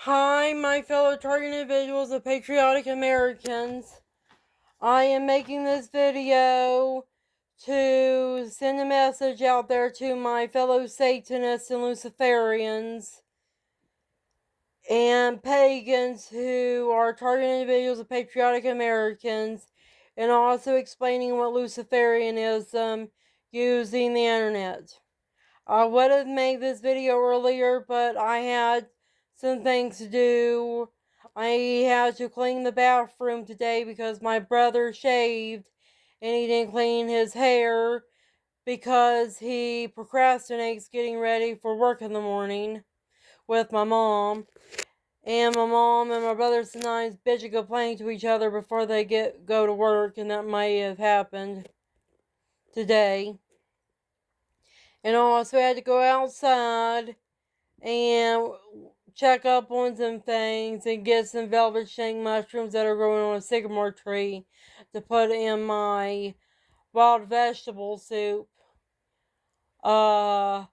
Hi, my fellow target individuals of patriotic Americans. I am making this video to send a message out there to my fellow Satanists and Luciferians and Pagans who are target individuals of patriotic Americans, and also explaining what Luciferianism using the internet. I would have made this video earlier, but I had some things to do. I had to clean the bathroom today because my brother shaved and he didn't clean his hair because he procrastinates getting ready for work in the morning with my mom. And my mom and my brother sometimes bitch and complain to each other before they go to work, and that may have happened today. And I also had to go outside and check up on some things and get some velvet shank mushrooms that are growing on a sycamore tree to put in my wild vegetable soup. Along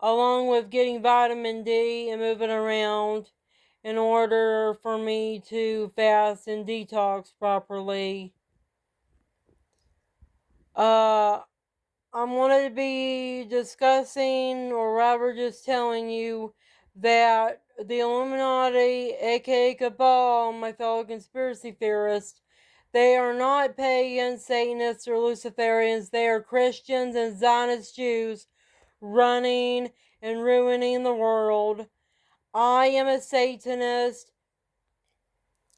with getting vitamin D and moving around in order for me to fast and detox properly. I'm going to be discussing, or rather just telling you, that the Illuminati, aka Cabal, my fellow conspiracy theorists, they are not pagans, Satanists, or Luciferians. They are Christians and Zionist Jews running and ruining the world. I am a Satanist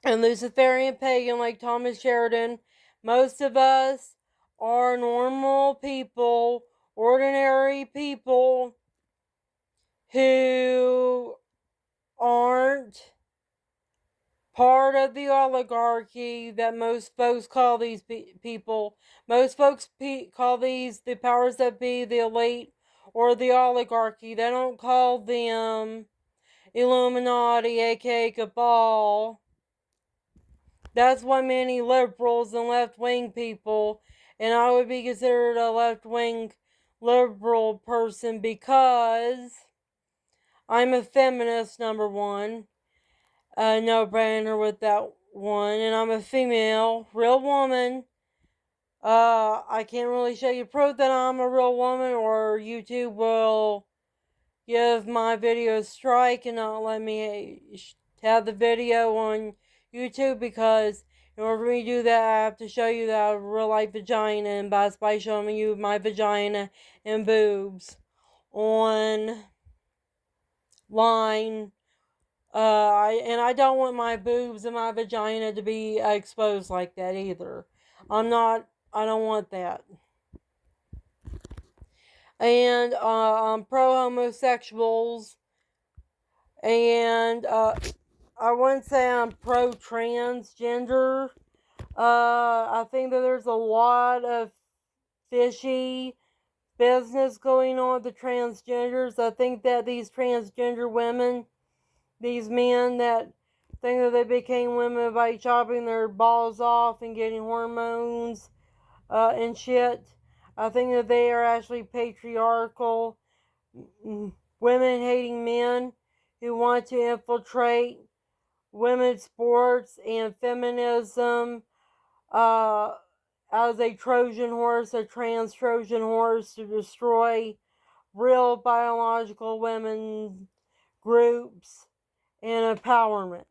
and Luciferian pagan like Thomas Sheridan. Most of us are normal people, ordinary people who aren't part of the oligarchy that most folks call these people. Most folks call these the powers that be, the elite, or the oligarchy. They don't call them Illuminati, aka Cabal. That's why many liberals and left-wing people, and I would be considered a left-wing liberal person because I'm a feminist, number one. No brainer with that one. And I'm a female, real woman. I can't really show you proof that I'm a real woman, or YouTube will give my video a strike and not let me have the video on YouTube, because in order for me to do that, I have to show you that I have a real life vagina, and by showing you my vagina and boobs on line. I don't want my boobs and my vagina to be exposed like that either. I don't want that. And I'm pro homosexuals, and I wouldn't say I'm pro transgender. I think that there's a lot of fishy business going on with the transgenders. I think that these transgender women, these men that think that they became women by chopping their balls off and getting hormones and shit, I think that they are actually patriarchal, women-hating men who want to infiltrate women's sports and feminism as a Trojan horse, a trans Trojan horse, to destroy real biological women groups and empowerment.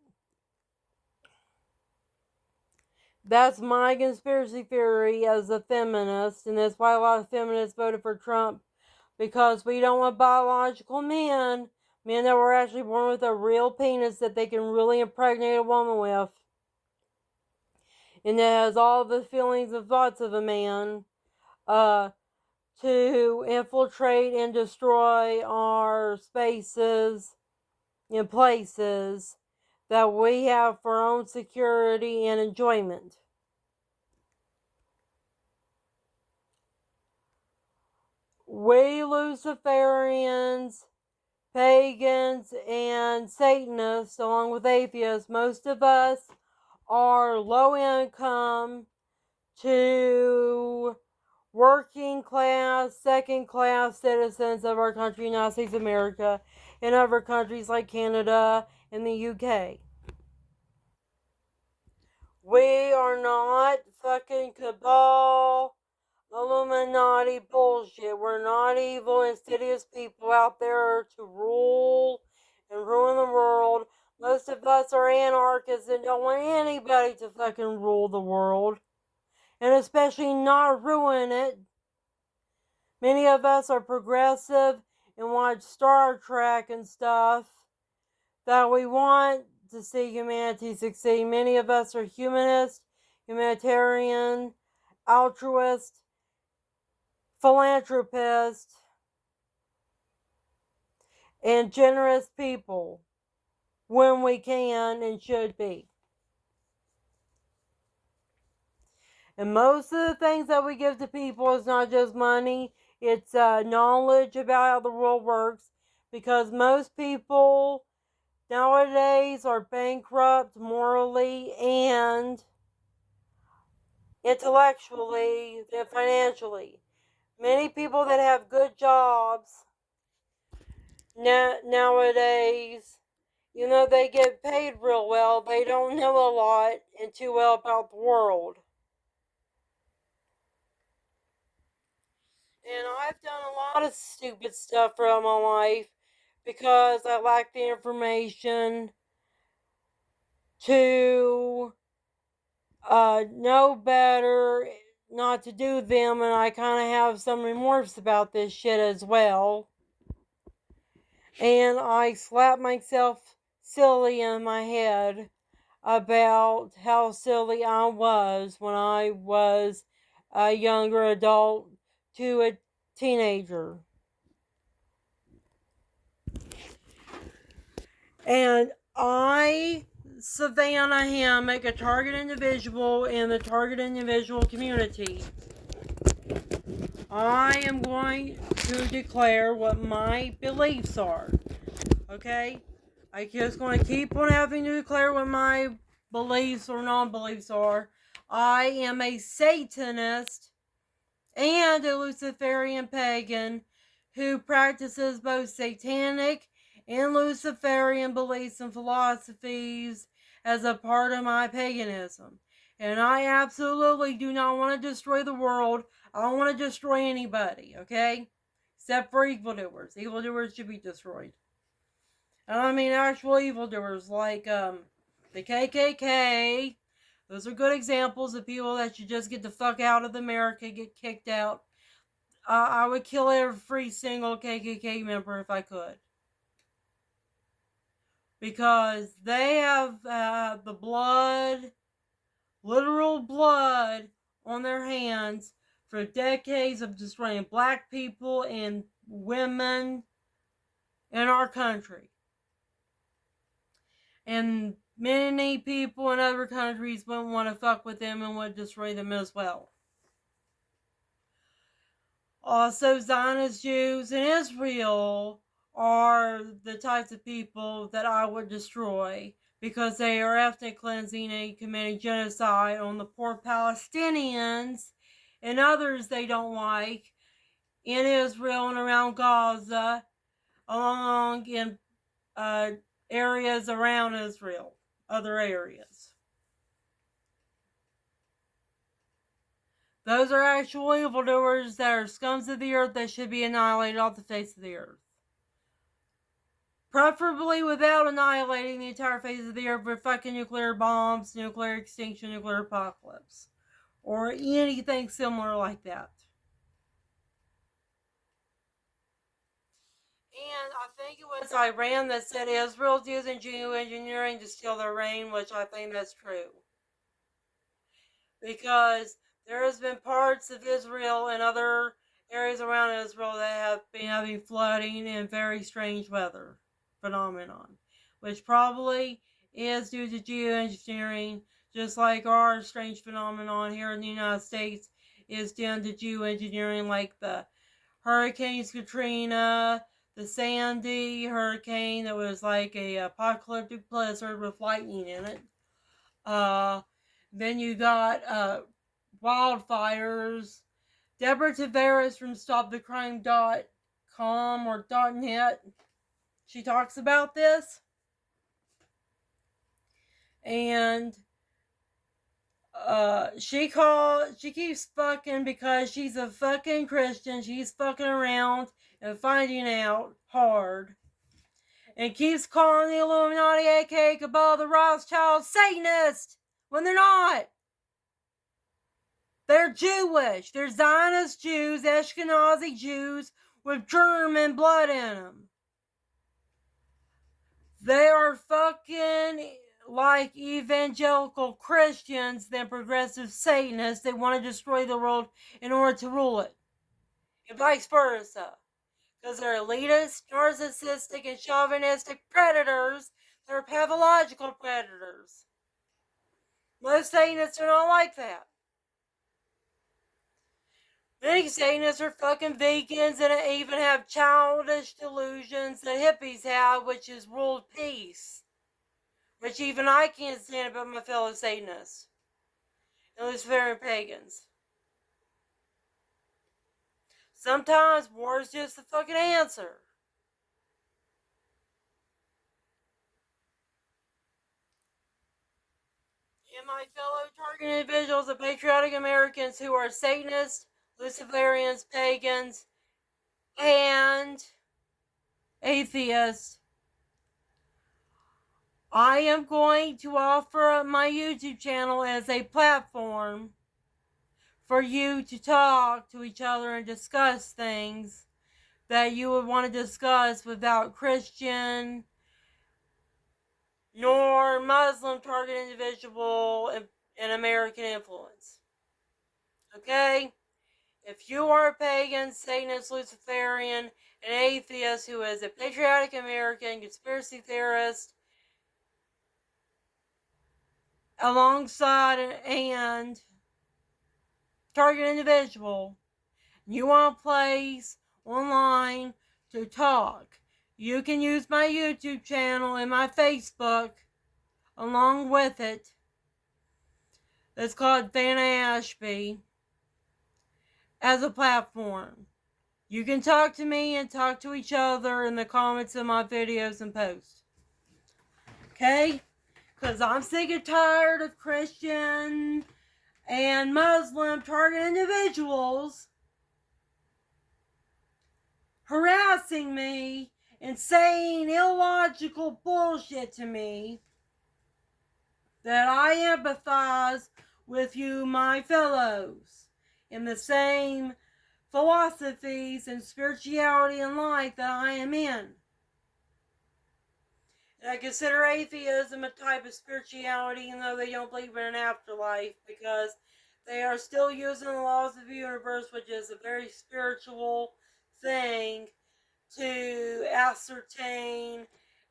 That's my conspiracy theory as a feminist, and that's why a lot of feminists voted for Trump, because we don't want biological men that were actually born with a real penis that they can really impregnate a woman with, and that has all the feelings and thoughts of a man, to infiltrate and destroy our spaces and places that we have for our own security and enjoyment. We Luciferians, Pagans, and Satanists, along with Atheists, most of us are low income to working class, second class citizens of our country, United States of America, and other countries like Canada in the UK. We are not fucking cabal, Illuminati bullshit. We're not evil, insidious people out there to rule and ruin the world. Most of us are anarchists and don't want anybody to fucking rule the world. And especially not ruin it. Many of us are progressive and watch Star Trek and stuff that we want to see humanity succeed. Many of us are humanist, humanitarian, altruist, philanthropist, and generous people when we can and should be. And most of the things that we give to people is not just money, it's knowledge about how the world works, because most people nowadays are bankrupt morally and intellectually and financially. Many people that have good jobs nowadays, you know, they get paid real well, they don't know a lot and too well about the world. And I've done a lot of stupid stuff throughout my life because I lack the information to know better not to do them, and I kind of have some remorse about this shit as well. And I slap myself silly in my head about how silly I was when I was a younger adult to a teenager. And I, Savannah Hammock, a target individual in the target individual community, I am going to declare what my beliefs are. Okay? I just going to keep on having to declare what my beliefs or non-beliefs are. I am a Satanist and a Luciferian pagan who practices both satanic and Luciferian beliefs and philosophies as a part of my paganism. And I absolutely do not want to destroy the world. I don't want to destroy anybody, okay? Except for evildoers. Evildoers should be destroyed. And I mean actual evildoers like the KKK. Those are good examples of people that should just get the fuck out of America, get kicked out. I would kill every single KKK member if I could. Because they have the blood, literal blood, on their hands for decades of destroying black people and women in our country. And many people in other countries wouldn't want to fuck with them and would destroy them as well. Also, Zionist Jews in Israel are the types of people that I would destroy because they are ethnic cleansing and committing genocide on the poor Palestinians and others they don't like in Israel and around Gaza, along in areas around Israel, other areas. Those are actual evildoers that are scums of the earth that should be annihilated off the face of the earth. Preferably without annihilating the entire face of the earth with fucking nuclear bombs, nuclear extinction, nuclear apocalypse. Or anything similar like that. And I think it was Iran that said Israel's using geoengineering to steal their rain, which I think that's true. Because there has been parts of Israel and other areas around Israel that have been having flooding and very strange weather phenomenon, which probably is due to geoengineering, just like our strange phenomenon here in the United States is due to geoengineering, like the Hurricanes Katrina, the Sandy hurricane that was like a apocalyptic blizzard with lightning in it. Then you got wildfires. Deborah Tavares from StopTheCrime.com or .net, she talks about this. And she keeps fucking because she's a fucking Christian. She's fucking around and finding out hard. And keeps calling the Illuminati, aka Cabal, the Rothschild, Satanist, when they're not. They're Jewish. They're Zionist Jews, Ashkenazi Jews with German blood in them. They are fucking like evangelical Christians than progressive Satanists. They want to destroy the world in order to rule it. And vice versa. Because they're elitist, narcissistic, and chauvinistic predators. They're pathological predators. Most Satanists are not like that. Many Satanists are fucking vegans and even have childish delusions that hippies have, which is world peace. Which even I can't stand about my fellow Satanists and Luciferian pagans. Sometimes war is just the fucking answer. And my fellow targeted individuals of patriotic Americans who are Satanists, Luciferians, pagans, and atheists, I am going to offer up my YouTube channel as a platform for you to talk to each other and discuss things that you would want to discuss without Christian nor Muslim target individual and American influence. Okay? If you are a pagan, Satanist, Luciferian, an atheist who is a patriotic American, conspiracy theorist, alongside and target individual, you want a place online to talk, you can use my YouTube channel and my Facebook along with it. It's called Vanna Ashby as a platform. You can talk to me and talk to each other in the comments of my videos and posts. Okay? Because I'm sick and tired of Christian and Muslim target individuals harassing me and saying illogical bullshit to me that I empathize with you, my fellows, in the same philosophies and spirituality and life that I am in. And I consider atheism a type of spirituality, even though they don't believe in an afterlife, because they are still using the laws of the universe, which is a very spiritual thing, to ascertain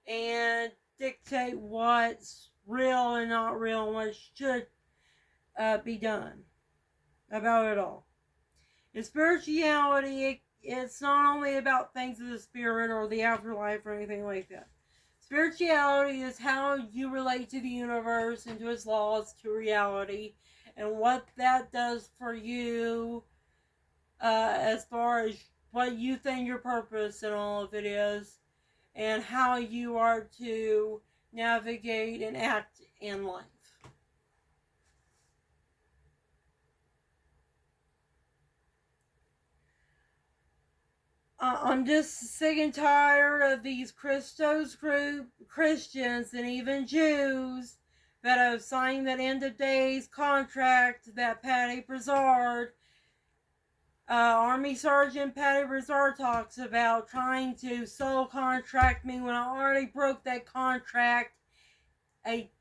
and dictate what's real and not real and what should be done about it all. In spirituality, it's not only about things of the spirit or the afterlife or anything like that. Spirituality is how you relate to the universe and to its laws, to reality, and what that does for you as far as what you think your purpose in all of it is, and how you are to navigate and act in life. I'm just sick and tired of these Christos group Christians and even Jews that have signed that end of days contract that Patty Brizard, Army Sergeant Patty Brizard, talks about trying to sole contract me when I already broke that contract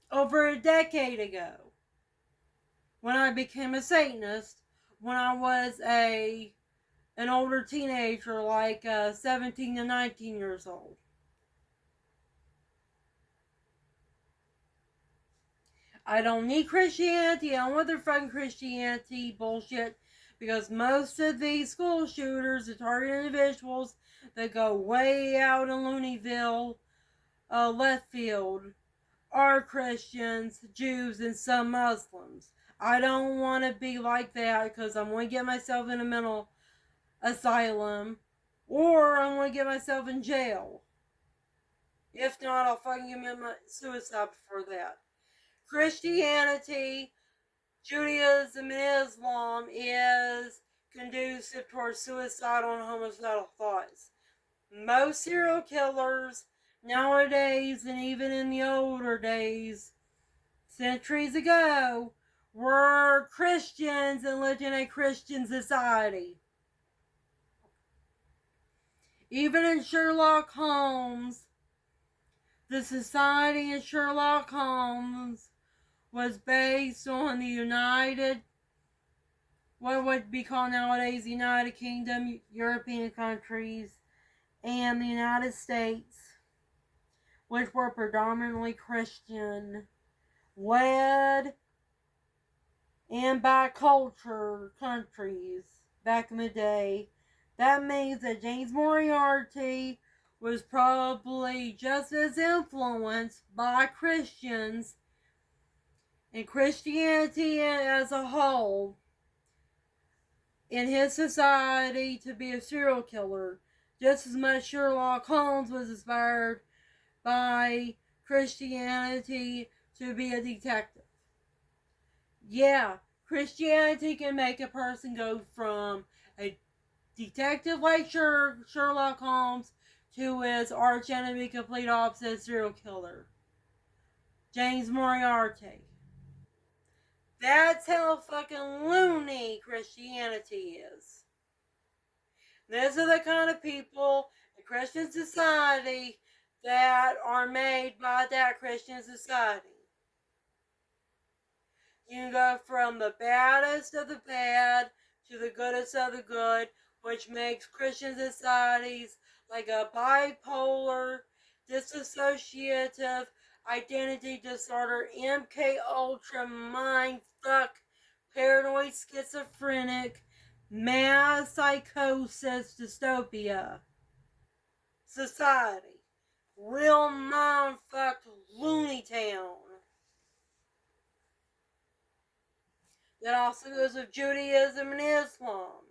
over a decade ago when I became a Satanist, when I was an older teenager, like 17 to 19 years old. I don't need Christianity. I don't want their fucking Christianity bullshit, because most of these school shooters, the target individuals that go way out in Looneyville, left field, are Christians, Jews, and some Muslims. I don't want to be like that, because I'm going to get myself in a mental asylum, or I'm going to get myself in jail. If not, I'll fucking commit suicide before that. Christianity, Judaism, and Islam is conducive towards suicidal and homicidal thoughts. Most serial killers nowadays, and even in the older days, centuries ago, were Christians and lived in a Christian society. Even in Sherlock Holmes, the society in Sherlock Holmes was based on the what would be called nowadays the United Kingdom, European countries, and the United States, which were predominantly Christian, led and by culture countries back in the day. That means that James Moriarty was probably just as influenced by Christians and Christianity as a whole in his society to be a serial killer, just as much Sherlock Holmes was inspired by Christianity to be a detective. Yeah, Christianity can make a person go from a detective like Sherlock Holmes to his arch enemy, complete opposite serial killer, James Moriarty. That's how fucking loony Christianity is. These are the kind of people in Christian society that are made by that Christian society. You can go from the baddest of the bad to the goodest of the good, which makes Christian societies like a bipolar, dissociative, identity disorder, MK Ultra, mind fuck, paranoid schizophrenic, mass psychosis dystopia society. Real mind fucked loony town. That also goes with Judaism and Islam.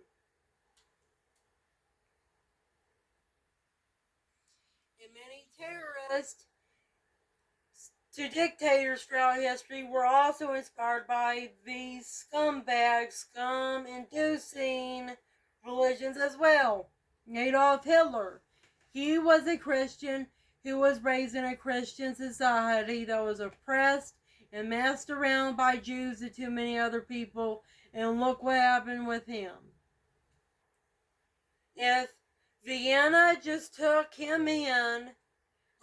And many terrorists to dictators throughout history were also inspired by these scumbags, scum-inducing religions as well. Adolf Hitler, he was a Christian who was raised in a Christian society that was oppressed and messed around by Jews and too many other people, and look what happened with him. If Vienna just took him in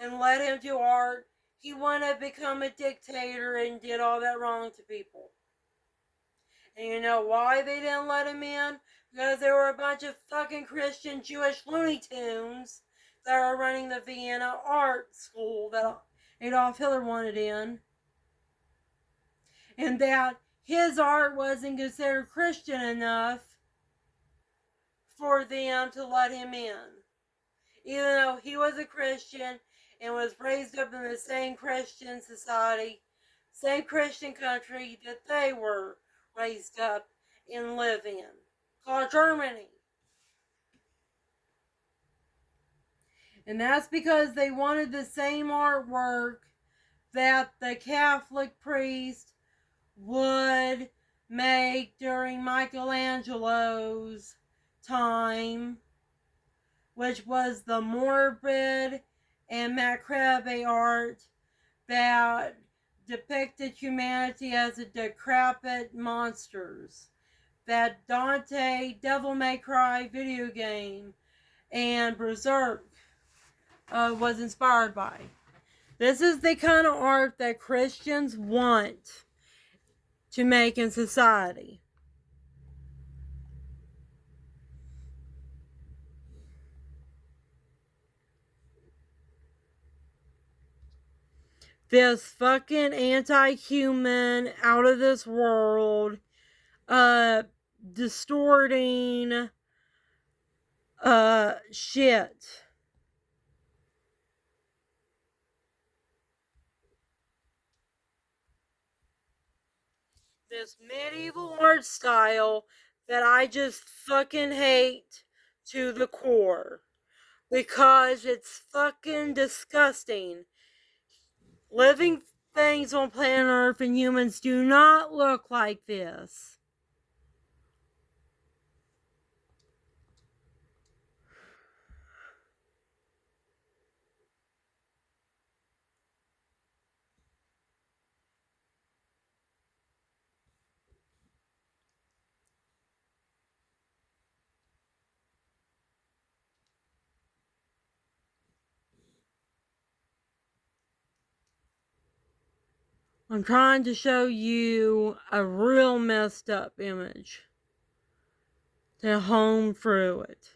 and let him do art, he wouldn't have become a dictator and did all that wrong to people. And you know why they didn't let him in? Because there were a bunch of fucking Christian Jewish Looney Tunes that are running the Vienna art school that Adolf Hitler wanted in. And that his art wasn't considered Christian enough for them to let him in. Even though he was a Christian and was raised up in the same Christian society, same Christian country that they were raised up and live in, called Germany. And that's because they wanted the same artwork that the Catholic priest would make during Michelangelo's time, which was the morbid and macabre art that depicted humanity as a decrepit monsters. That Dante Devil May Cry video game and Berserk was inspired by. This is the kind of art that Christians want to make in society. This fucking anti-human, out of this world, distorting, shit. This medieval art style that I just fucking hate to the core. Because it's fucking disgusting. Living things on planet Earth and humans do not look like this. I'm trying to show you a real messed up image to hone through it.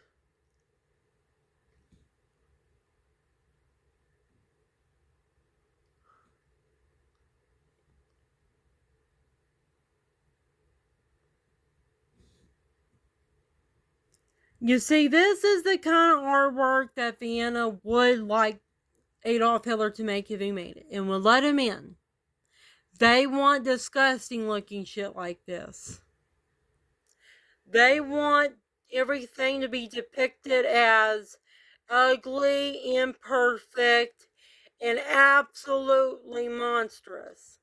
You see, this is the kind of artwork that Vienna would like Adolf Hitler to make if he made it and would let him in. They want disgusting looking shit like this. They want everything to be depicted as ugly, imperfect, and absolutely monstrous.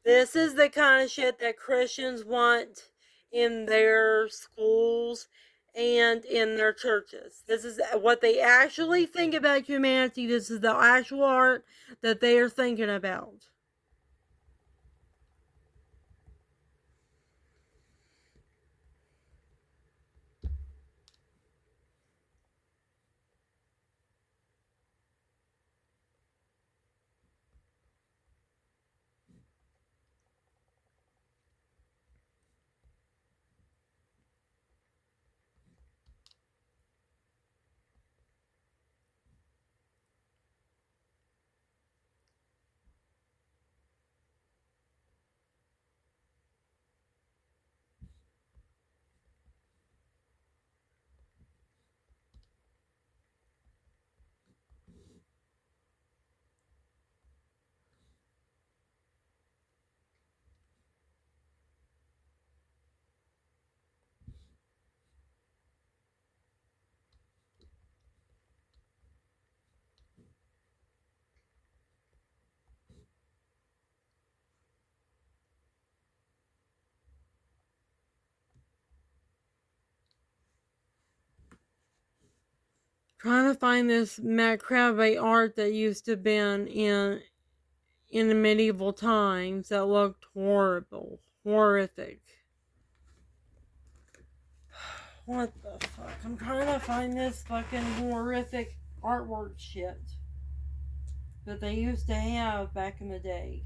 This is the kind of shit that Christians want in their schools and in their churches. This is what they actually think about humanity. This is the actual art that they are thinking about. Trying to find this macabre art that used to have been in the medieval times that looked horrible, horrific. What the fuck? I'm trying to find this fucking horrific artwork shit that they used to have back in the day.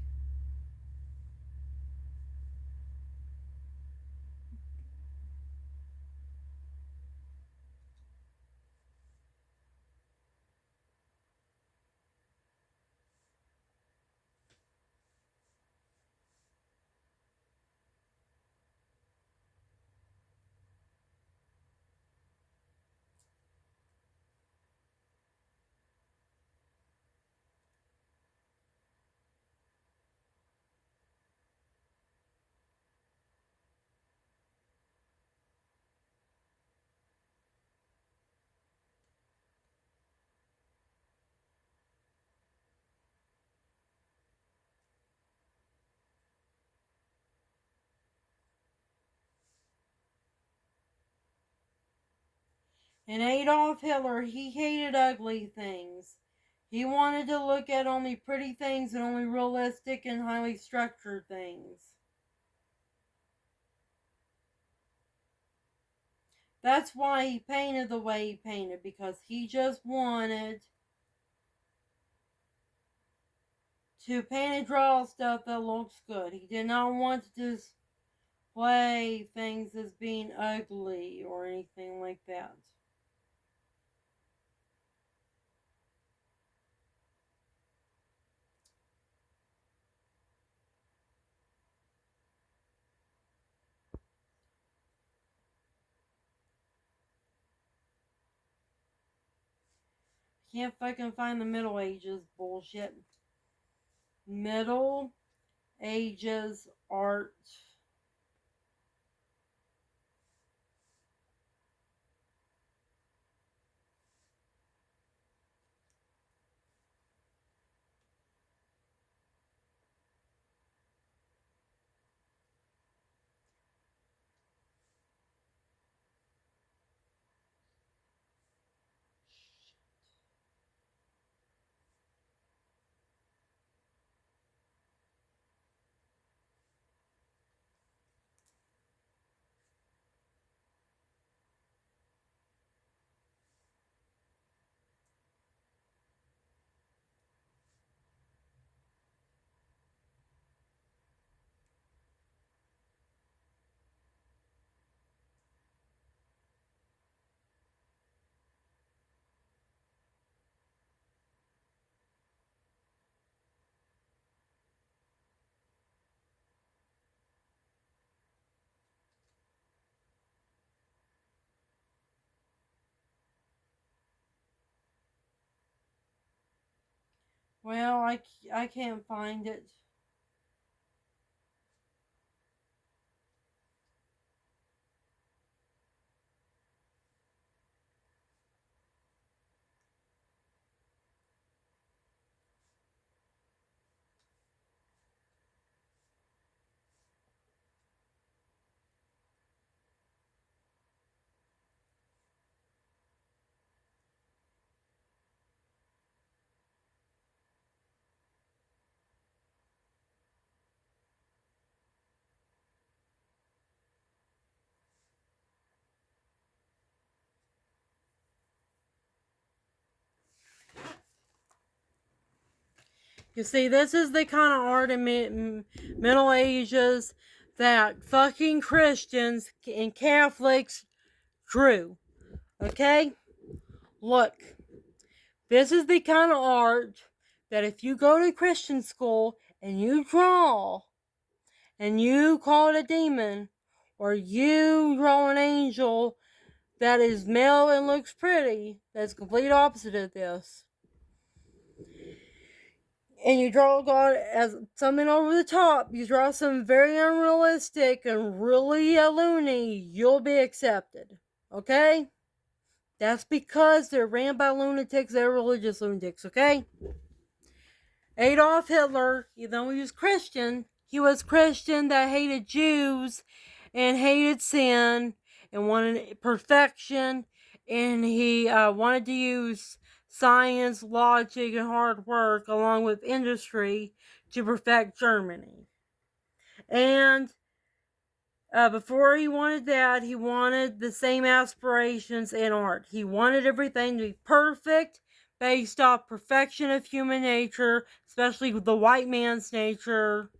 And Adolf Hitler, he hated ugly things. He wanted to look at only pretty things and only realistic and highly structured things. That's why he painted the way he painted, because he just wanted to paint and draw stuff that looks good. He did not want to display things as being ugly or anything like that. Can't fucking find the Middle Ages bullshit. Middle Ages art. Well, I can't find it. You see, this is the kind of art in Middle Ages that fucking Christians and Catholics drew. Okay? Look, this is the kind of art that if you go to Christian school and you draw and you call it a demon, or you draw an angel that is male and looks pretty, that's complete opposite of this, and you draw God as something over the top, you draw something very unrealistic and really loony, you'll be accepted. Okay? That's because they're ran by lunatics, they're religious lunatics, okay? Adolf Hitler, even though he was Christian that hated Jews and hated sin and wanted perfection, and he wanted to use science, logic, and hard work along with industry to perfect Germany. And before he wanted that, he wanted the same aspirations in art. He wanted everything to be perfect, based off perfection of human nature, especially the white man's nature.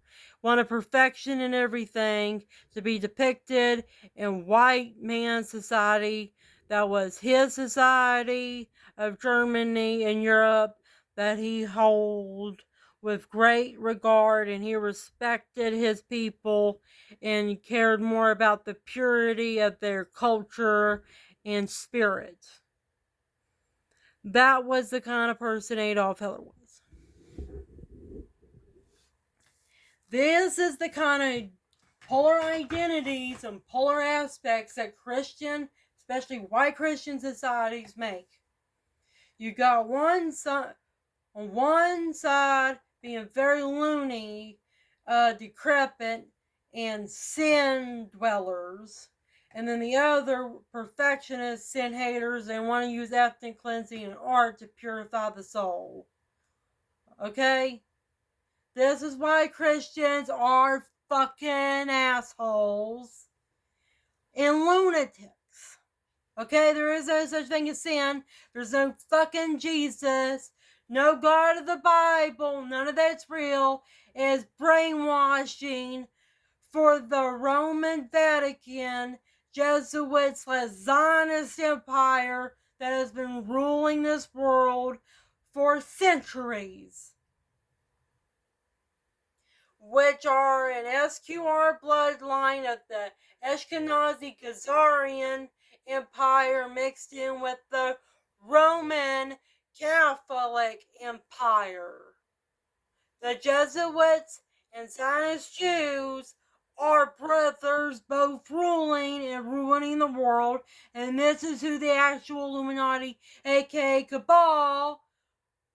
Wanted perfection in everything to be depicted in white man's society. That was his society of Germany and Europe that he held with great regard, and he respected his people and cared more about the purity of their culture and spirit. That was the kind of person Adolf Hitler was. This is the kind of polar identities and polar aspects that Christian, especially white Christian societies make. You got on one side being very loony, decrepit, and sin dwellers, and then the other perfectionists, sin haters, and want to use ethnic cleansing and art to purify the soul. Okay? This is why Christians are fucking assholes and lunatics. Okay? There is no such thing as sin. There's no fucking Jesus. No God of the Bible. None of that's real. It is brainwashing for the Roman Vatican, Jesuits, Zionist empire that has been ruling this world for centuries, which are an SQR bloodline of the Ashkenazi Khazarian Empire mixed in with the Roman Catholic Empire. The Jesuits and Satanist Jews are brothers, both ruling and ruining the world, and this is who the actual Illuminati, aka Cabal,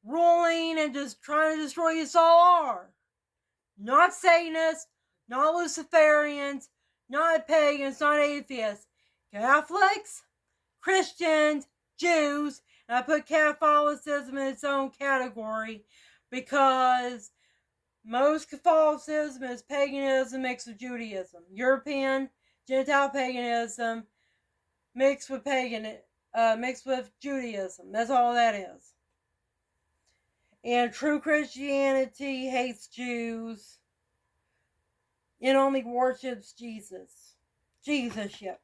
ruling and just trying to destroy us all are. Not Satanists, not Luciferians, not Pagans, not Atheists. Catholics, Christians, Jews, and I put Catholicism in its own category because most Catholicism is paganism mixed with Judaism. European, Gentile paganism mixed with Judaism. That's all that is. And true Christianity hates Jews and only worships Jesus. Jesus-ship.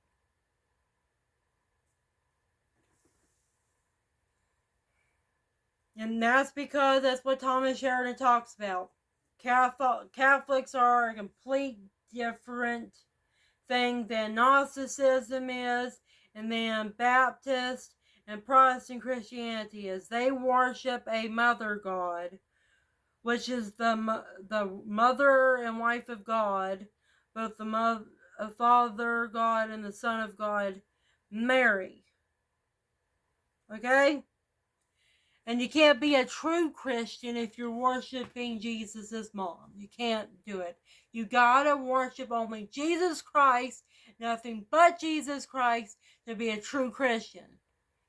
And that's because that's what Thomas Sheridan talks about. Catholics are a complete different thing than Gnosticism is, and then Baptist and Protestant Christianity is. They worship a mother god which is the mother and wife of God, both the Father God and the Son of God, marry. Okay? And you can't be a true Christian if you're worshiping Jesus' mom. You can't do it. You gotta worship only Jesus Christ, nothing but Jesus Christ, to be a true Christian.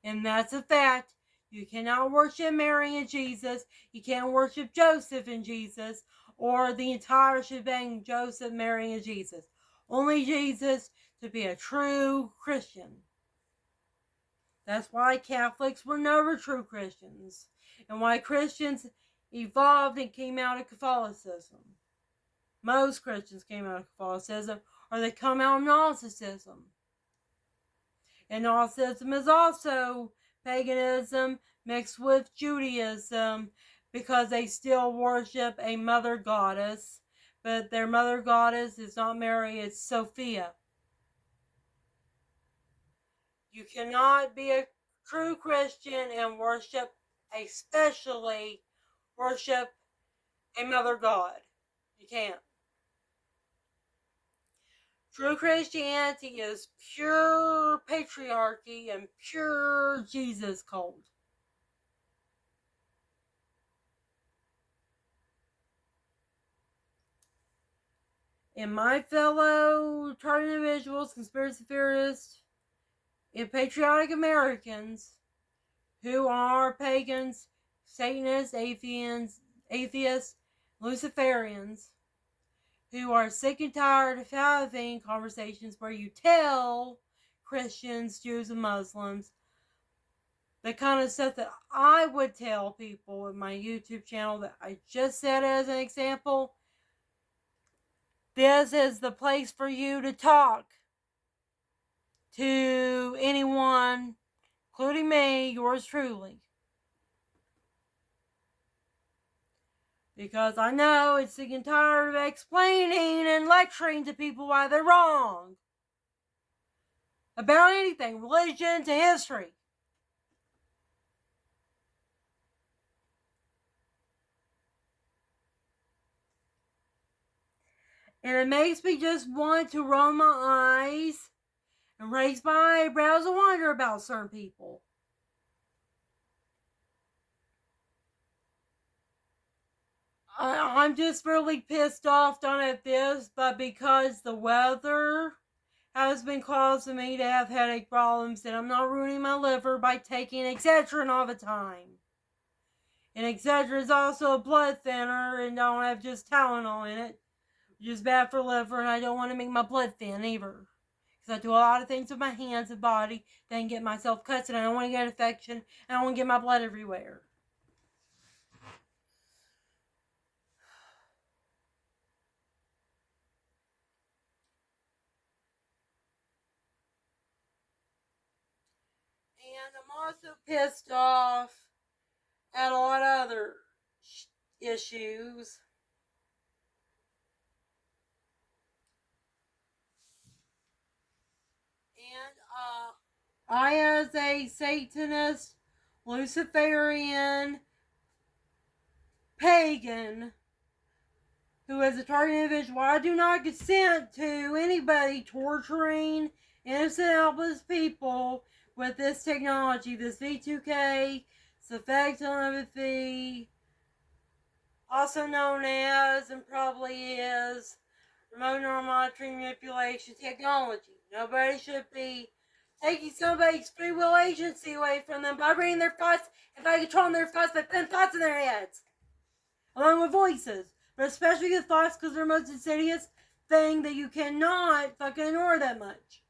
And that's a fact. You cannot worship Mary and Jesus. You can't worship Joseph and Jesus, or the entire shebang, Joseph, Mary, and Jesus. Only Jesus to be a true Christian. That's why Catholics were never true Christians, and why Christians evolved and came out of Catholicism. Most Christians came out of Catholicism, or they come out of Gnosticism. And Gnosticism is also paganism mixed with Judaism, because they still worship a mother goddess, but their mother goddess is not Mary, it's Sophia. You cannot be a true Christian and worship, especially worship a mother god. You can't. True Christianity is pure patriarchy and pure Jesus cult. And my fellow retarded individuals, conspiracy theorists, and patriotic Americans who are pagans, Satanists, atheists, Luciferians, who are sick and tired of having conversations where you tell Christians, Jews, and Muslims the kind of stuff that I would tell people in my YouTube channel that I just said as an example. This is the place for you to talk to anyone, including me, yours truly. Because I know it's sick and tired of explaining and lecturing to people why they're wrong. About anything, religion to history. And it makes me just want to roll my eyes and raise my eyebrows and wonder about certain people. I'm just really pissed off, not at this, but because the weather has been causing me to have headache problems, and I'm not ruining my liver by taking Excedrin all the time. And Excedrin is also a blood thinner and don't have just Tylenol in it, which is bad for liver, and I don't want to make my blood thin either. Because I do a lot of things with my hands and body that can get myself cuts, and I don't want to get infection, and I don't want to get my blood everywhere. And I'm also pissed off at a lot of other issues. And I, as a Satanist, Luciferian, pagan, who is a targeted individual, I do not consent to anybody torturing innocent, helpless people with this technology, this V2K, synthetic telepathy, also known as, and probably is, remote neural monitoring manipulation technology. Nobody should be taking somebody's free will agency away from them by reading their thoughts and by controlling their thoughts by putting thoughts in their heads, along with voices. But especially the thoughts, because they're the most insidious thing that you cannot fucking ignore that much.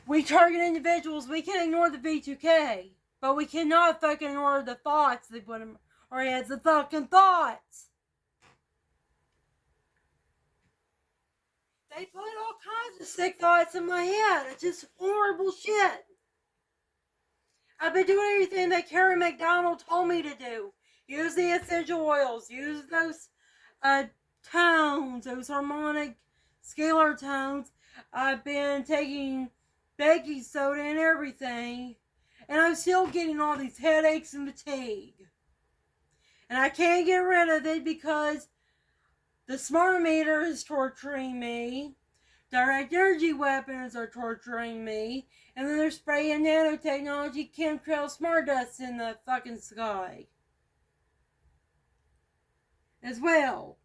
We target individuals, we can ignore the V2K, but we cannot fucking ignore the thoughts they put in our heads, the fucking thoughts. They put all kinds of sick thoughts in my head. It's just horrible shit. I've been doing everything that Karen McDonald told me to do. Use the essential oils. Use those tones, those harmonic scalar tones. I've been taking baking soda and everything. And I'm still getting all these headaches and fatigue. And I can't get rid of it because the smart meter is torturing me. Direct energy weapons are torturing me. And then they're spraying nanotechnology chemtrail smart dust in the fucking sky. As well.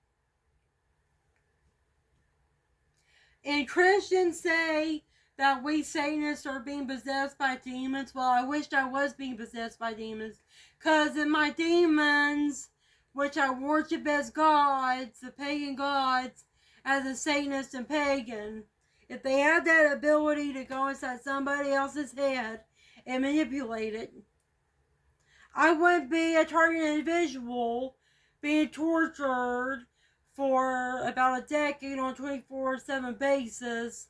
And Christians say that we Satanists are being possessed by demons. Well, I wished I was being possessed by demons. Because in my demons, which I worship as gods, the pagan gods, as a Satanist and pagan, if they had that ability to go inside somebody else's head and manipulate it, I wouldn't be a targeted individual being tortured for about a decade on a 24/7 basis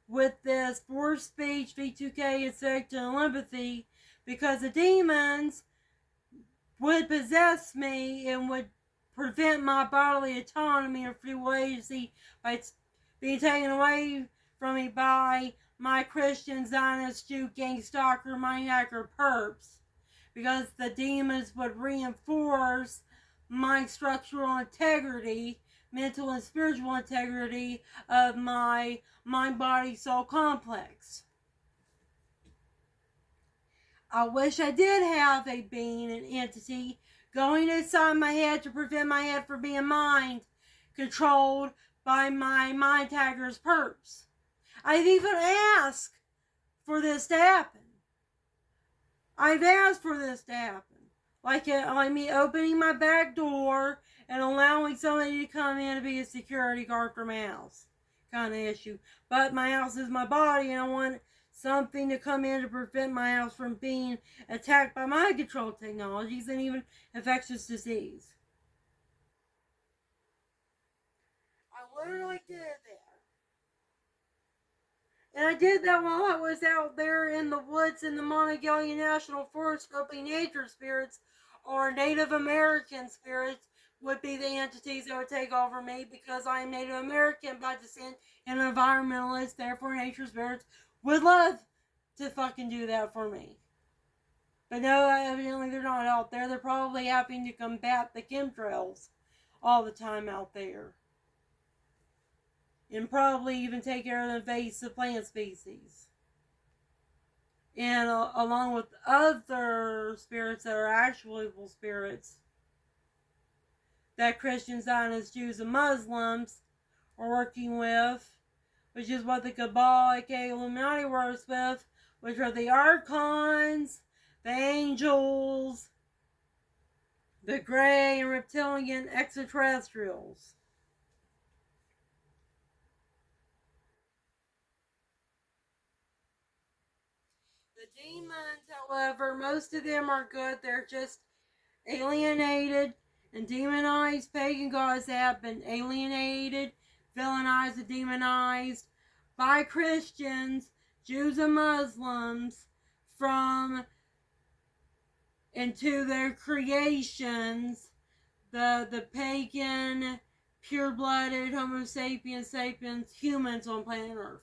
with this forced speech, V2K, affect, and empathy, because the demons would possess me and would prevent my bodily autonomy or free will agency by being taken away from me by my Christian Zionist Jew gang stalker maniac or perps, because the demons would reinforce my structural integrity, mental and spiritual integrity of my mind, body, soul complex. I wish I did have a being, an entity, going inside my head to prevent my head from being mind controlled by my mind taggers perps. I've even asked for this to happen. I've asked for this to happen. Like me opening my back door and allowing somebody to come in to be a security guard for my house. Kind of issue. But my house is my body, and I want something to come in to prevent my house from being attacked by mind control technologies and even infectious disease. I literally did that. And I did that while I was out there in the woods in the Monongahela National Forest, hoping nature spirits or Native American spirits would be the entities that would take over me, because I am Native American by descent and an environmentalist. Therefore, nature spirits would love to fucking do that for me. But no, evidently they're not out there. They're probably having to combat the chemtrails all the time out there. And probably even take care of the invasive plant species. And along with other spirits that are actual evil spirits that Christians, Zionists, Jews, and Muslims are working with, which is what the Cabal, aka Illuminati, works with, which are the Archons, the Angels, the Grey and Reptilian extraterrestrials. The demons, however, most of them are good. They're just alienated and demonized pagan gods that have been alienated, villainized, and demonized by Christians, Jews, and Muslims from into their creations, the pagan, pure-blooded Homo sapiens sapiens humans on planet Earth.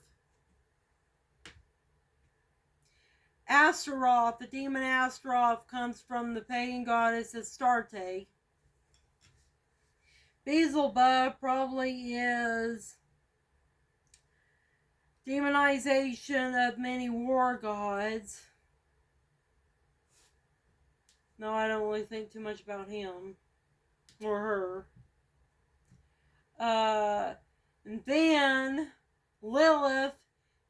Astaroth, the demon Astaroth, comes from the pagan goddess Astarte. Beelzebub probably is demonization of many war gods. No, I don't really think too much about him or her. And then Lilith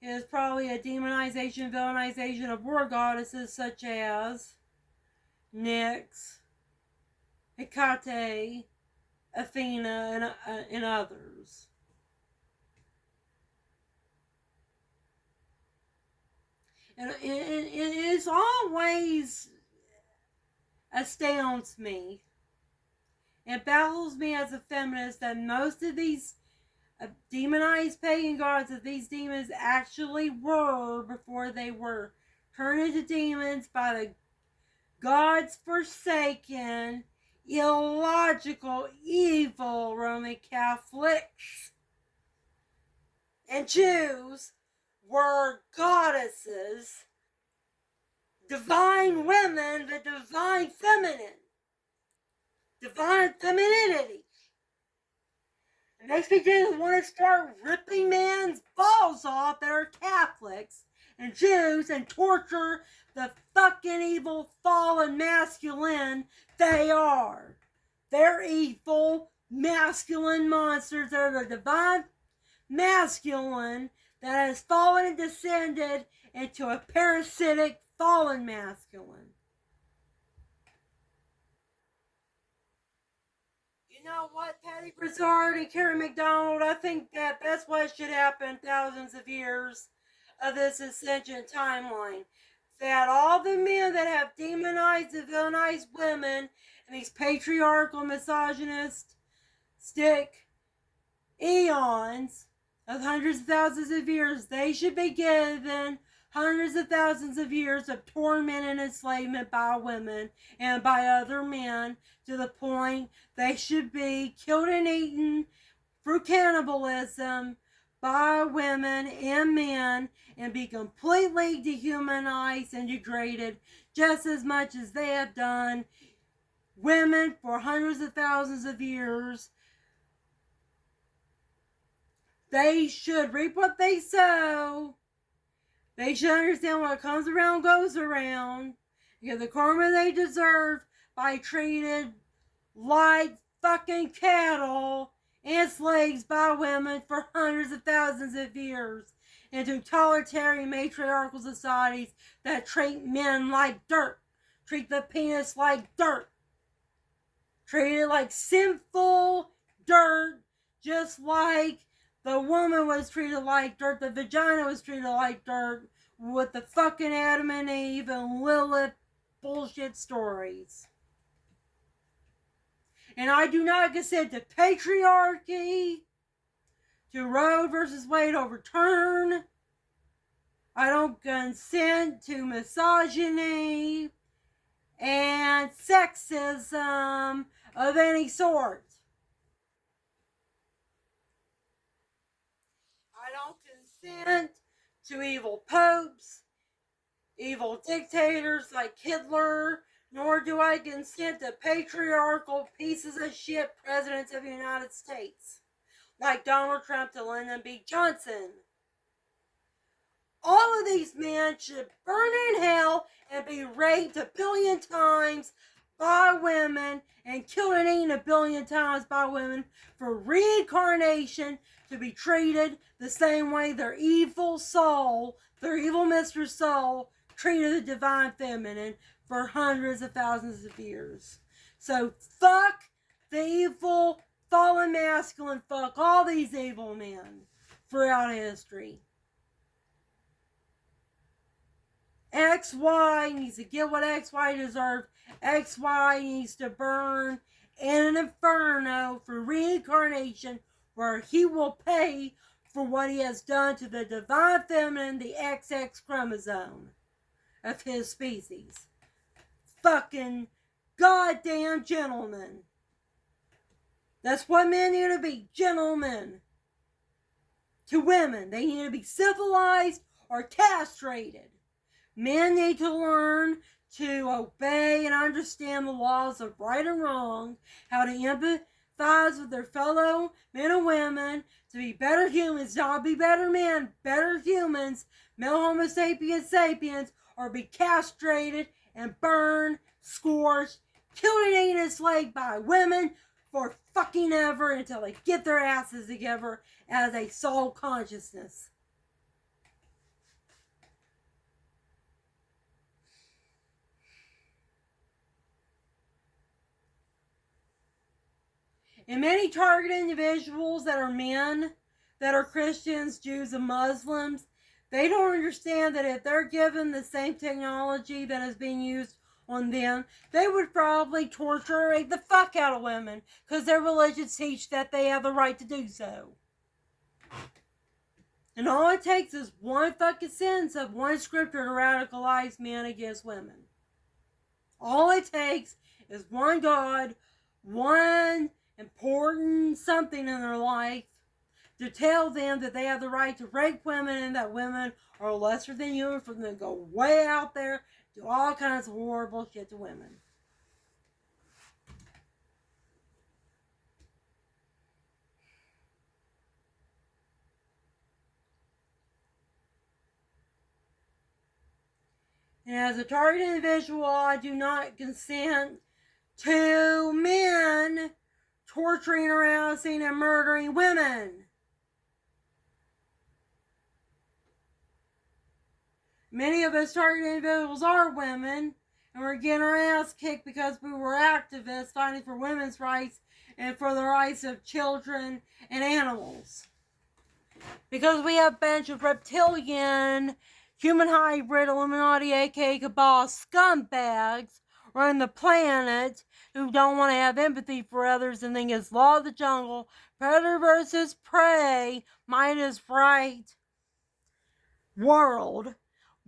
is probably a demonization, villainization of war goddesses such as Nyx, Hecate, Athena, and others. And it always astounds me. It baffles me as a feminist that most of these demonized pagan gods that these demons actually were before they were turned into demons by the God's forsaken, illogical, evil Roman Catholics and Jews were goddesses, divine women, the divine feminine. divine femininity. It makes me just want to start ripping man's balls off that are Catholics and Jews and torture the fucking evil fallen masculine they are. They're evil masculine monsters. They're the divine masculine that has fallen and descended into a parasitic fallen masculine. You know what, Patty Broussard and Carrie McDonald? I think that that's what should happen thousands of years of this ascension timeline. That all the men that have demonized and villainized women and these patriarchal, misogynist, stick eons of hundreds of thousands of years, they should be given hundreds of thousands of years of torment and enslavement by women and by other men, to the point they should be killed and eaten through cannibalism by women and men, and be completely dehumanized and degraded just as much as they have done women for hundreds of thousands of years. They should reap what they sow. They should understand what comes around goes around. Get the karma they deserve by treated like fucking cattle and slaves by women for hundreds of thousands of years, in totalitarian matriarchal societies that treat men like dirt, treat the penis like dirt, treat it like sinful dirt, just like the woman was treated like dirt, the vagina was treated like dirt, with the fucking Adam and Eve and Lilith bullshit stories. And I do not consent to patriarchy, to Roe versus Wade overturn. I don't consent to misogyny and sexism of any sort. I don't consent to evil popes, evil dictators like Hitler, nor do I consent to patriarchal pieces of shit presidents of the United States, like Donald Trump to Lyndon B. Johnson. All of these men should burn in hell and be raped 1 billion times by women and killed and eaten 1 billion times by women for reincarnation, to be treated the same way their evil soul, their evil Mr. Soul, treated the divine feminine for hundreds of thousands of years. So fuck the evil fallen masculine, fuck all these evil men throughout history. XY needs to get what XY deserves. XY needs to burn in an inferno for reincarnation, where he will pay for what he has done to the divine feminine, the XX chromosome of his species. Fucking goddamn gentlemen. That's what men need to be, gentlemen. To women, they need to be civilized or castrated. Men need to learn to obey and understand the laws of right and wrong, how to empathize with their fellow men and women, to be better humans, not be better men, better humans, male homo sapiens sapiens, or be castrated and burned, scorched, killed and eaten and enslaved by women for fucking ever, until they get their asses together as a soul consciousness. And many target individuals that are men, that are Christians, Jews, and Muslims, they don't understand that if they're given the same technology that is being used on them, they would probably torture or rape the fuck out of women, because their religions teach that they have the right to do so. And all it takes is one fucking sentence of one scripture to radicalize men against women. All it takes is one God, one important something in their life, to tell them that they have the right to rape women and that women are lesser than human, for them to go way out there, do all kinds of horrible shit to women. And as a targeted individual, I do not consent to men torturing, harassing, and murdering women. Many of us targeted individuals are women, and we're getting our ass kicked because we were activists fighting for women's rights and for the rights of children and animals. Because we have a bunch of reptilian, human hybrid, Illuminati, aka Cabal scumbags running the planet who don't want to have empathy for others and think it's law of the jungle, predator versus prey, might is right world,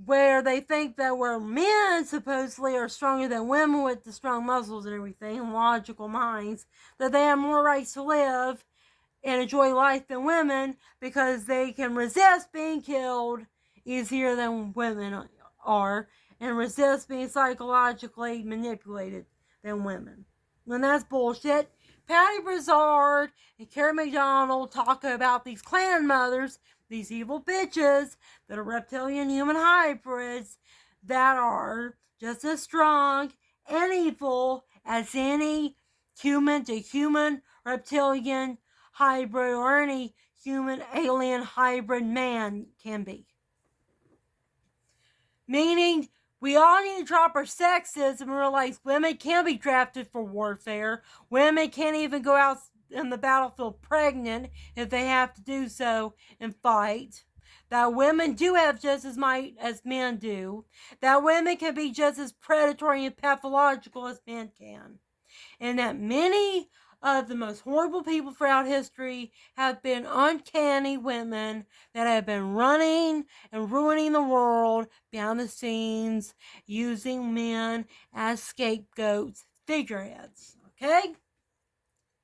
where they think that where men supposedly are stronger than women with the strong muscles and everything, and logical minds, that they have more rights to live and enjoy life than women because they can resist being killed easier than women are and resist being psychologically manipulated than women. And that's bullshit. Patty Brizard and Carrie McDonald talk about these clan mothers, these evil bitches that are reptilian human hybrids that are just as strong and evil as any human to human reptilian hybrid or any human alien hybrid man can be. Meaning, we all need to drop our sexism and realize women can be drafted for warfare. Women can't even go out in the battlefield pregnant if they have to do so and fight. That women do have just as might as men do. That women can be just as predatory and pathological as men can. And that many of the most horrible people throughout history have been uncanny women that have been running and ruining the world behind the scenes, using men as scapegoats, figureheads. Okay?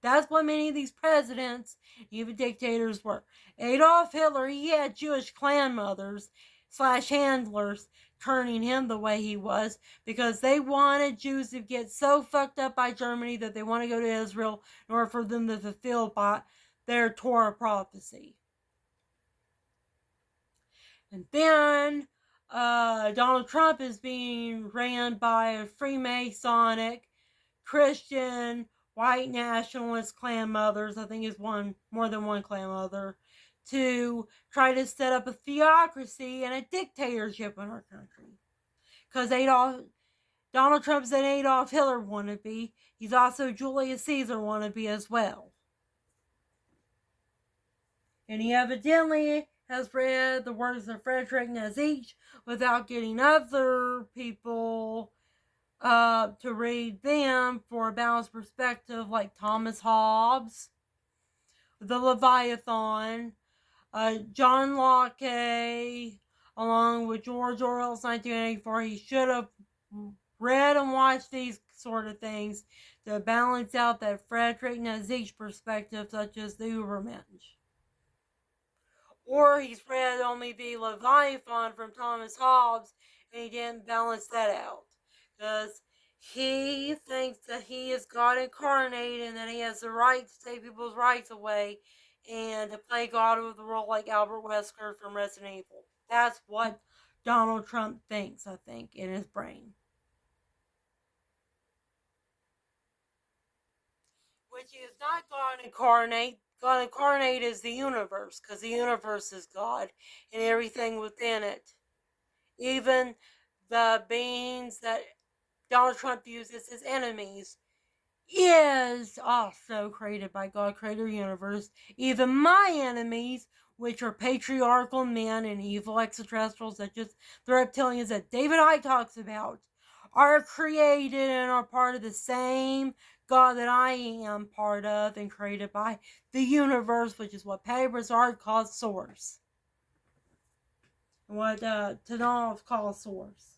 That's what many of these presidents, even dictators, were. Adolf Hitler, he had Jewish clan mothers / handlers turning him the way he was because they wanted Jews to get so fucked up by Germany that they want to go to Israel in order for them to fulfill by their Torah prophecy. And then Donald Trump is being ran by a Freemasonic, Christian, white nationalist clan mothers, I think it's more than one clan mother, to try to set up a theocracy and a dictatorship in our country. Because Donald Trump's an Adolf Hitler wannabe. He's also Julius Caesar wannabe as well. And he evidently has read the works of Friedrich Nietzsche without getting other people to read them for a balanced perspective, like Thomas Hobbes, the Leviathan, John Locke, along with George Orwell's 1984. He should have read and watched these sort of things to balance out that Friedrich Nietzsche perspective, such as the Übermensch. Or he's read only the Leviathan from Thomas Hobbes and he didn't balance that out. Because he thinks that he is God incarnate and that he has the right to take people's rights away and to play God of the world like Albert Wesker from Resident Evil. That's what Donald Trump thinks, I think, in his brain. Which is not God incarnate. God incarnate is the universe, because the universe is God and everything within it. Even the beings that Donald Trump views as his enemies is also created by God, creator of the universe. Even my enemies, which are patriarchal men and evil extraterrestrials that just the reptilians that David Icke talks about, are created and are part of the same God that I am part of and created by the universe, which is what Patty Brizard calls source. And what Tanov calls source.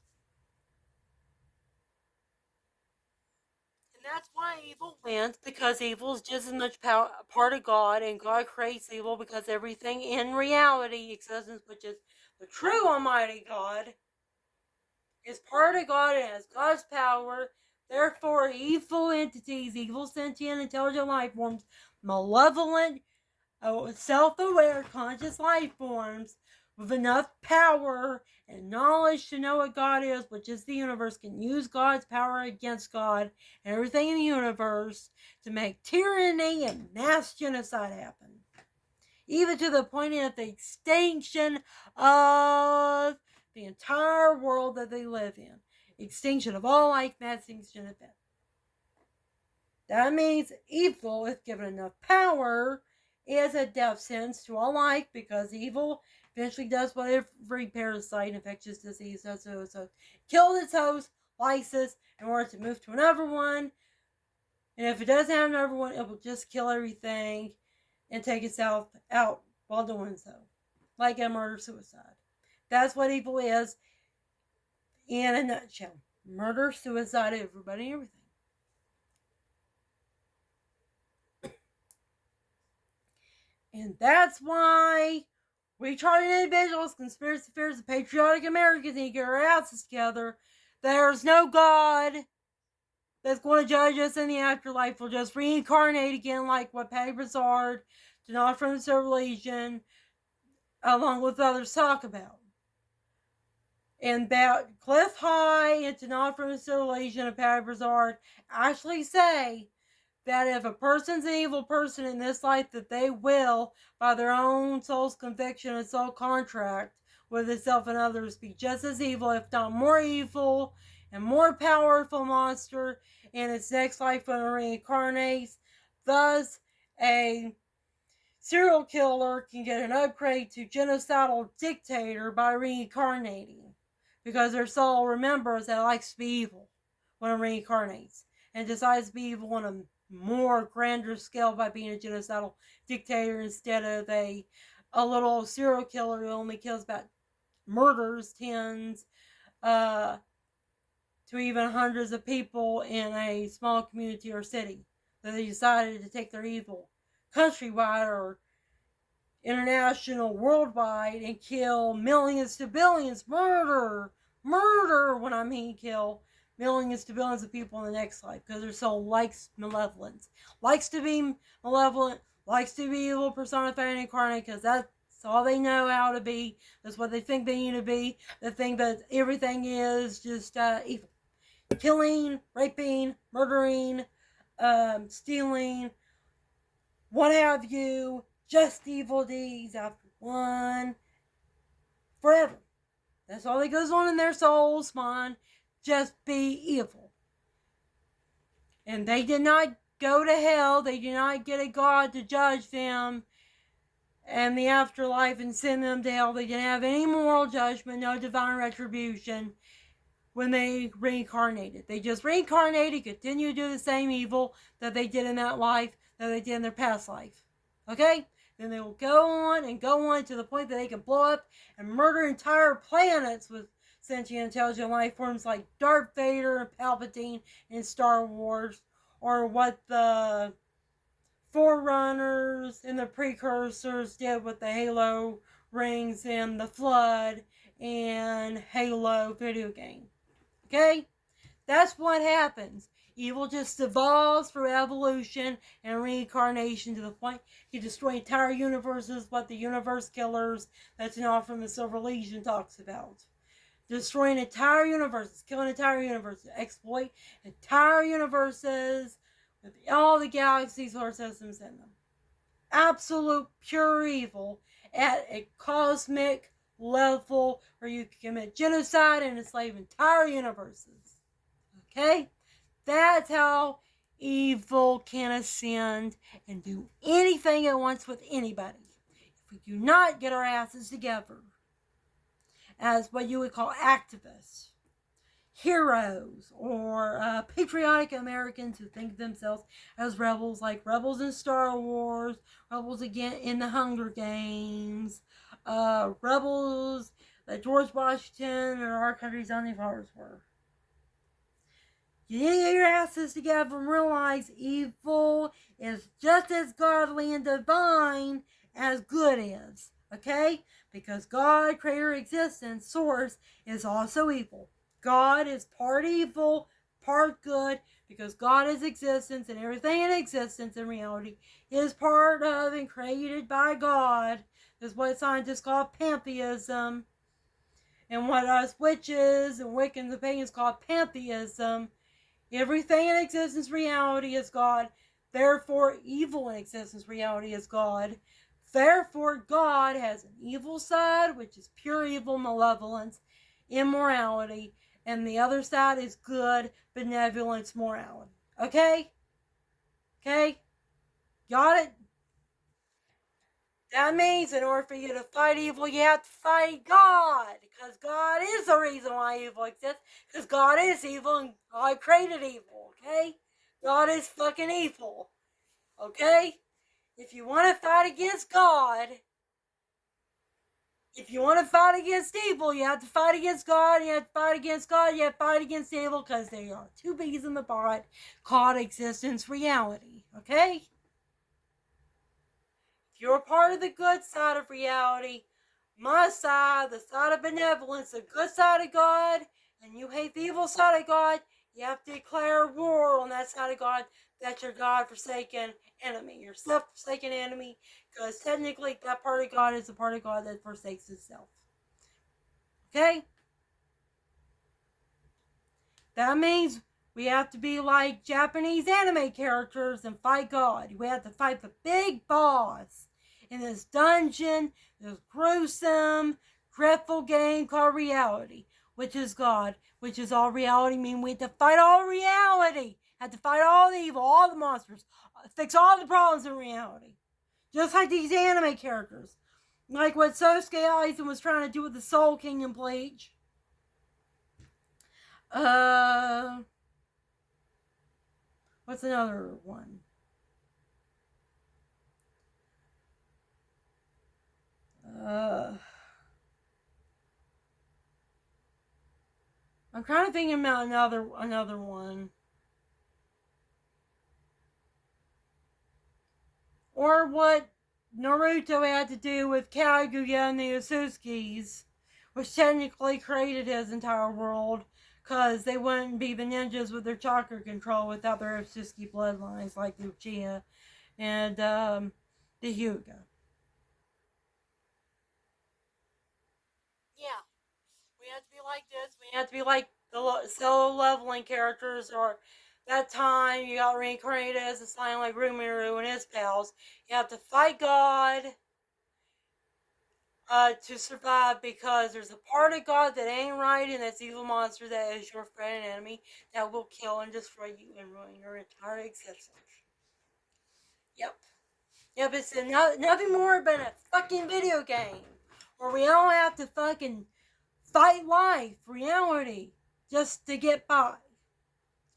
And that's why evil wins, because evil is just as much part of God, and God creates evil because everything in reality, existence, which is the true Almighty God, is part of God and has God's power. Therefore, evil entities, evil sentient, intelligent life forms, malevolent, self-aware, conscious life forms with enough power and knowledge to know what God is, which is the universe, can use God's power against God and everything in the universe to make tyranny and mass genocide happen. Even to the point of the extinction of the entire world that they live in. Extinction of all life, mass extinction event. That means evil, if given enough power, is a death sentence to all life, because evil eventually does what every parasite, infectious disease does. So kills its host, lyses, in order to move to another one. And if it doesn't have another one, it will just kill everything and take itself out while doing so. Like a murder-suicide. That's what evil is in a nutshell. Murder, suicide, everybody, everything. And that's why retarded individuals, conspiracy theorists, and patriotic Americans need to get our asses together. There's no God that's going to judge us in the afterlife. We'll just reincarnate again, like what Patty Broussard, Denard from the Silver Legion, along with others, talk about. And that Cliff High and Denard from the Silver Legion and Patty Broussard actually say that if a person's an evil person in this life, that they will, by their own soul's conviction and soul contract with itself and others, be just as evil, if not more evil, and more powerful monster in its next life when it reincarnates. Thus, a serial killer can get an upgrade to genocidal dictator by reincarnating, because their soul remembers that it likes to be evil when it reincarnates, and decides to be evil on a more grander scale by being a genocidal dictator instead of a little serial killer who only kills about murders tens to even hundreds of people in a small community or city, that they decided to take their evil countrywide or international, worldwide, and kill millions to billions, murder when I mean kill millions to billions of people in the next life, because their soul likes malevolence, likes to be malevolent, likes to be evil personified and incarnate, because that's all they know how to be. That's what they think they need to be. They think that everything is just evil. Killing, raping, murdering, stealing, what have you, just evil deeds after one, forever. That's all that goes on in their souls, mind. Just be evil. And they did not go to hell. They did not get a God to judge them and the afterlife and send them to hell. They didn't have any moral judgment, no divine retribution when they reincarnated. They just reincarnated, continue to do the same evil that they did in that life, that they did in their past life. Okay? Then they will go on to the point that they can blow up and murder entire planets with sentient intelligent life forms like Darth Vader and Palpatine in Star Wars, or what the Forerunners and the Precursors did with the Halo rings and the Flood and Halo video game. Okay? That's what happens. Evil just evolves through evolution and reincarnation to the point you destroy entire universes, what the universe killers, that's not from the Silver Legion, talks about. Destroying entire universes, killing entire universes, exploit entire universes with all the galaxies, solar systems in them. Absolute pure evil at a cosmic level where you can commit genocide and enslave entire universes. Okay? That's how evil can ascend and do anything it wants with anybody. If we do not get our asses together as what you would call activists, heroes, or patriotic Americans who think of themselves as rebels, like rebels in Star Wars, rebels again in the Hunger Games, rebels that George Washington or our country's founding fathers were. You need to get your asses together and realize evil is just as godly and divine as good is. Okay? Because God, creator, existence, source, is also evil. God is part evil, part good, Because God is existence, and everything in existence in reality is part of and created by God. That's what scientists call pantheism. And what us witches and Wiccans and pagans call pantheism. Everything in existence reality is God. Therefore, evil in existence reality is God. Therefore, God has an evil side, which is pure evil, malevolence, immorality, and the other side is good, benevolence, morality. Okay? Okay? Got it? That means in order for you to fight evil, you have to fight God. Because God is the reason why evil exists. Because God is evil and God created evil. Okay? God is fucking evil. Okay? If you want to fight against God, if you want to fight against evil, you have to fight against God. You have to fight against God. You have to fight against evil because they are two peas in the pod called existence reality. Okay? If you're part of the good side of reality, my side, the side of benevolence, the good side of God, and you hate the evil side of God, you have to declare war on that side of God. That's your God-forsaken enemy, your self-forsaken enemy, because technically that part of God is the part of God that forsakes itself. Okay? That means we have to be like Japanese anime characters and fight God. We have to fight the big boss in this dungeon, this gruesome, dreadful game called reality, which is God, which is all reality. Mean we have to fight all reality, have to fight all the evil, all the monsters, fix all the problems in reality. Just like these anime characters. Like what Sosuke Aizen was trying to do with the Soul Kingdom Bleach. What's another one? I'm kind of thinking about another one. Or what Naruto had to do with Kaguya and the Otsutskis, which technically created his entire world, because they wouldn't be the ninjas with their chakra control without their Otsutsuki bloodlines like the Uchiha and the Hyuga. Yeah, we have to be like this. We have to be like the solo leveling characters, or that time you got reincarnated as a slime like Rumiru and his pals. You have to fight God to survive, because there's a part of God that ain't right, and that's evil monster that is your friend and enemy that will kill and destroy you and ruin your entire existence. Yep. Yep, it's nothing more but a fucking video game where we all have to fucking fight life, reality, just to get by.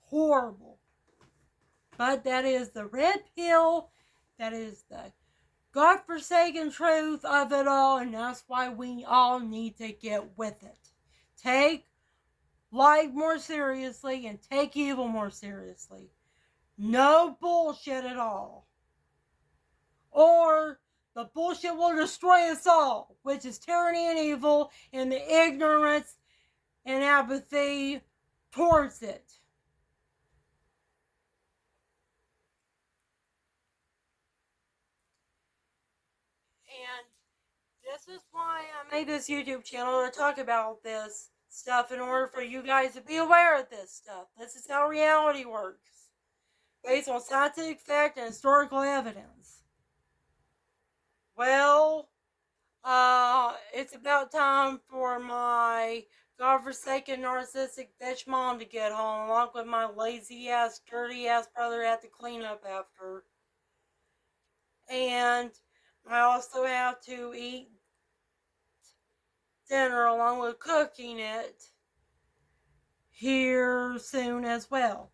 Horrible. But that is the red pill. That is the God-forsaken truth of it all, and that's why we all need to get with it. Take life more seriously and take evil more seriously. No bullshit at all. Or the bullshit will destroy us all, which is tyranny and evil and the ignorance and apathy towards it. And this is why I made this YouTube channel to talk about this stuff, in order for you guys to be aware of this stuff. This is how reality works, based on scientific fact and historical evidence. Well, it's about time for my godforsaken narcissistic bitch mom to get home, along with my lazy ass, dirty ass brother at the clean up after. And I also have to eat dinner along with cooking it here soon as well.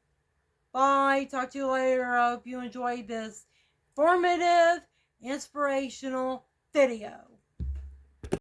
Bye. Talk to you later. I hope you enjoyed this informative, inspirational video.